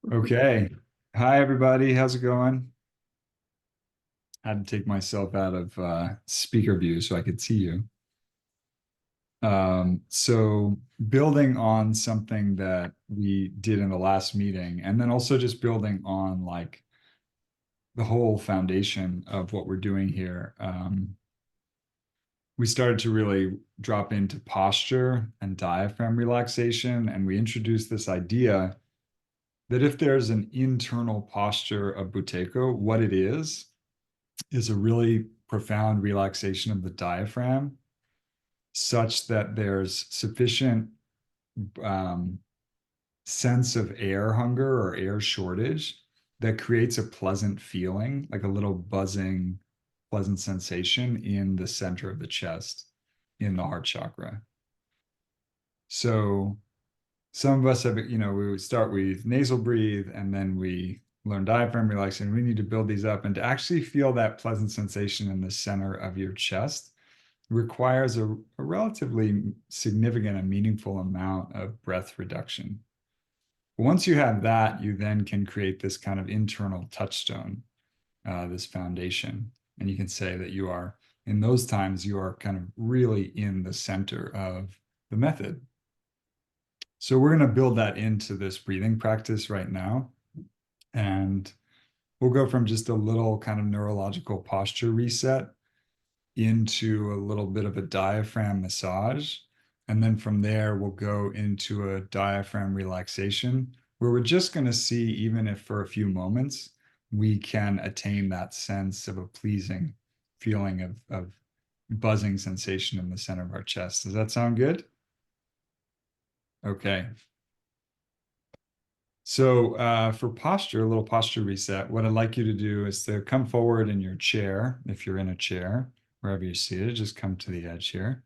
Okay. Hi, everybody. How's it going? I had to take myself out of speaker view so I could see you. So building on something that we did in the last meeting, and then also just building on like the whole foundation of what we're doing here. We started to really drop into posture and diaphragm relaxation, and we introduced this idea that if there's an internal posture of Buteyko, what it is a really profound relaxation of the diaphragm such that there's sufficient um, sense of air hunger or air shortage that creates a pleasant feeling, like a little buzzing, pleasant sensation in the center of the chest in the heart chakra. So some of us have, we would start with nasal breathe and then we learn diaphragm relaxation. We need to build these up. And to actually feel that pleasant sensation in the center of your chest requires a relatively significant and meaningful amount of breath reduction. Once you have that, you then can create this kind of internal touchstone, this foundation. And you can say that you are, in those times, you are kind of really in the center of the method. So we're going to build that into this breathing practice right now. And we'll go from just a little kind of neurological posture reset into a little bit of a diaphragm massage. And then from there, we'll go into a diaphragm relaxation where we're just going to see, even if for a few moments, we can attain that sense of a pleasing feeling of buzzing sensation in the center of our chest. Does that sound good? Okay. So for posture, a little posture reset, what I'd like you to do is to come forward in your chair. If you're in a chair, wherever you're seated, just come to the edge here.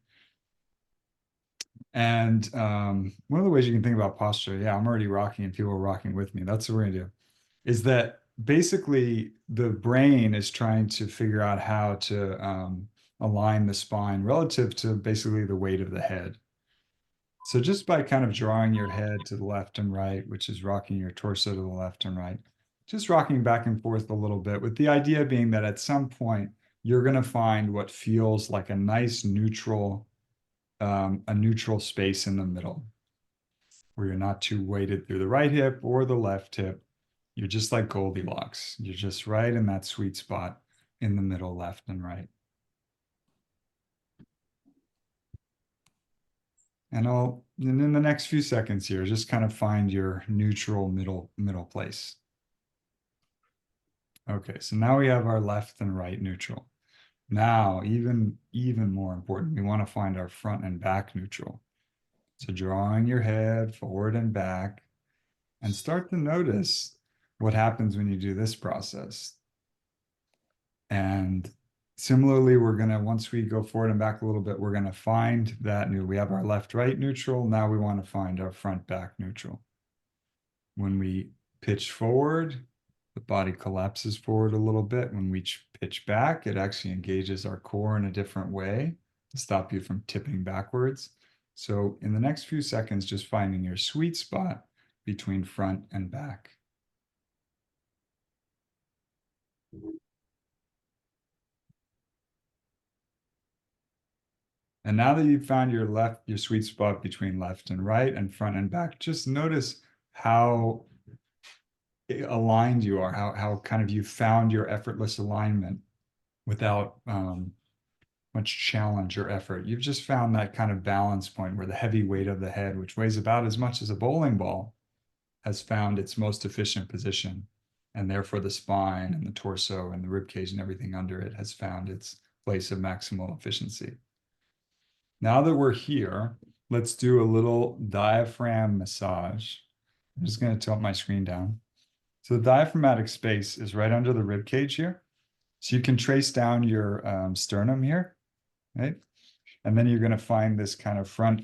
And one of the ways you can think about posture, yeah, I'm already rocking and people are rocking with me. That's what we're gonna do, is that basically the brain is trying to figure out how to align the spine relative to basically the weight of the head. So just by kind of drawing your head to the left and right, which is rocking your torso to the left and right, just rocking back and forth a little bit, with the idea being that at some point you're going to find what feels like a neutral space in the middle, where you're not too weighted through the right hip or the left hip. You're just like Goldilocks. You're just right in that sweet spot in the middle, left and right. And in the next few seconds here, just kind of find your neutral middle place. Okay, so now we have our left and right neutral. Now, even more important, we want to find our front and back neutral. So drawing your head forward and back, and start to notice what happens when you do this process. And similarly, once we go forward and back a little bit, we're gonna find that we have our left-right neutral. Now we want to find our front-back neutral. When we pitch forward, the body collapses forward a little bit. When we pitch back, it actually engages our core in a different way to stop you from tipping backwards. So in the next few seconds, just finding your sweet spot between front and back. And now that you've found your sweet spot between left and right and front and back, just notice how aligned you are, how kind of you found your effortless alignment without much challenge or effort. You've just found that kind of balance point where the heavy weight of the head, which weighs about as much as a bowling ball, has found its most efficient position. And therefore the spine and the torso and the rib cage and everything under it has found its place of maximal efficiency. Now that we're here, let's do a little diaphragm massage. I'm just going to tilt my screen down. So the diaphragmatic space is right under the rib cage here. So you can trace down your sternum here, right? And then you're going to find this kind of front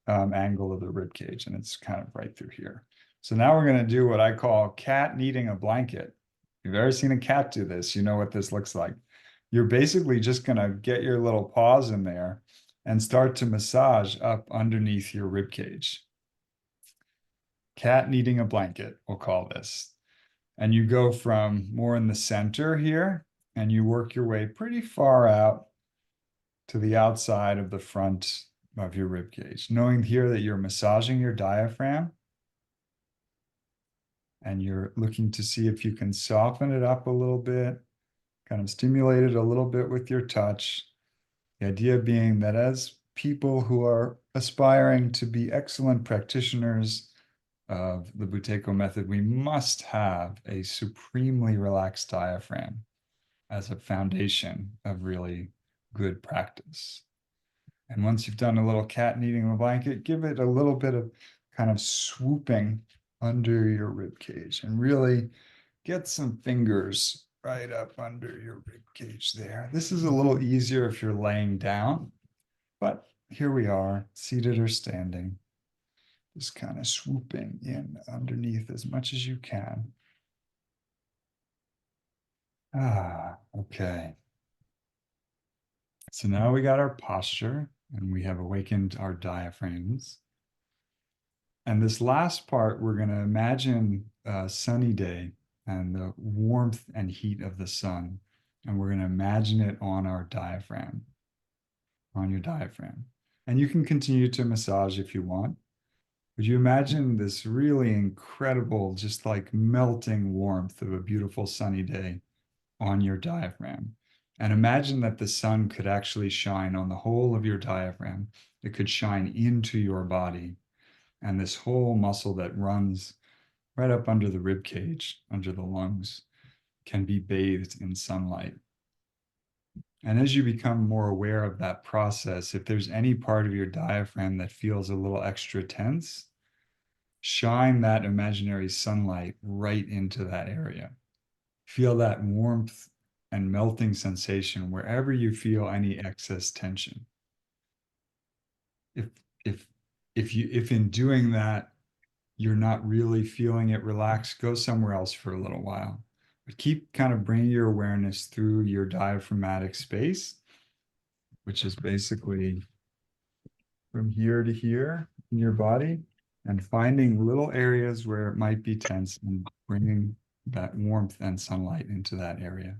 angle of the rib cage, and it's kind of right through here. So now we're going to do what I call cat kneading a blanket. If you've ever seen a cat do this, you know what this looks like. You're basically just going to get your little paws in there and start to massage up underneath your rib cage. cat needing a blanket, we'll call this. And you go from more in the center here, and you work your way pretty far out to the outside of the front of your rib cage, knowing here that you're massaging your diaphragm and you're looking to see if you can soften it up a little bit, kind of stimulate it a little bit with your touch. The idea being that as people who are aspiring to be excellent practitioners of the Buteyko method, we must have a supremely relaxed diaphragm as a foundation of really good practice. And once you've done a little cat kneading the blanket, give it a little bit of kind of swooping under your rib cage and really get some fingers right up under your rib cage there. This is a little easier if you're laying down, but here we are, seated or standing, just kind of swooping in underneath as much as you can. Okay. So now we got our posture and we have awakened our diaphragms. And this last part, we're going to imagine a sunny day and the warmth and heat of the sun. And we're going to imagine it on our diaphragm, on your diaphragm. And you can continue to massage if you want. Would you imagine this really incredible, just like melting warmth of a beautiful sunny day on your diaphragm? And imagine that the sun could actually shine on the whole of your diaphragm. It could shine into your body. And this whole muscle that runs right up under the rib cage, under the lungs, can be bathed in sunlight. And as you become more aware of that process, if there's any part of your diaphragm that feels a little extra tense, shine that imaginary sunlight right into that area. Feel that warmth and melting sensation wherever you feel any excess tension. If in doing that you're not really feeling it relax, go somewhere else for a little while. But keep kind of bringing your awareness through your diaphragmatic space, which is basically from here to here in your body, and finding little areas where it might be tense and bringing that warmth and sunlight into that area.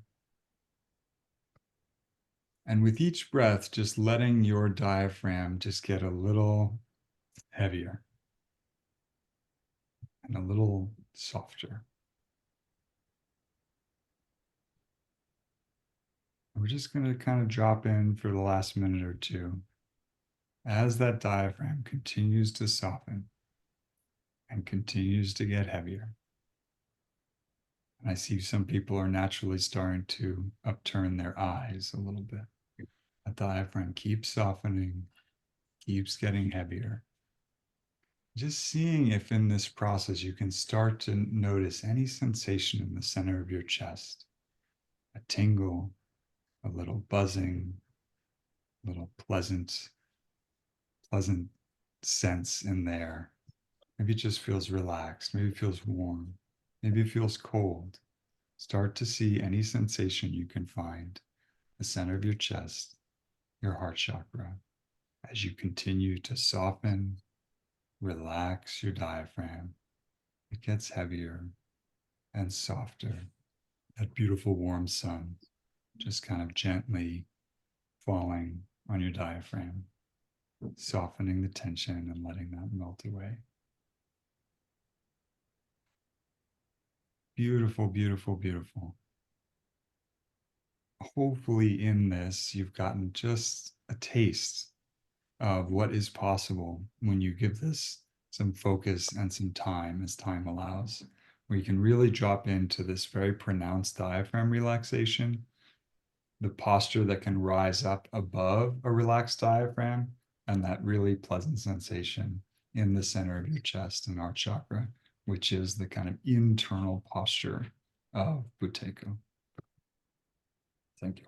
And with each breath, just letting your diaphragm just get a little heavier and a little softer. We're just going to kind of drop in for the last minute or two as that diaphragm continues to soften and continues to get heavier. And I see some people are naturally starting to upturn their eyes a little bit. The diaphragm keeps softening, keeps getting heavier. Just seeing if in this process you can start to notice any sensation in the center of your chest, a tingle, a little buzzing, a little pleasant sense in there. Maybe it just feels relaxed. Maybe it feels warm. Maybe it feels cold. Start to see any sensation you can find, the center of your chest, your heart chakra, as you continue to soften, relax your diaphragm. It gets heavier and softer. That beautiful warm sun just kind of gently falling on your diaphragm, softening the tension and letting that melt away. Beautiful, beautiful, beautiful. Hopefully in this, you've gotten just a taste of what is possible when you give this some focus and some time as time allows, where you can really drop into this very pronounced diaphragm relaxation, the posture that can rise up above a relaxed diaphragm, and that really pleasant sensation in the center of your chest and heart chakra, which is the kind of internal posture of Buteyko. Thank you.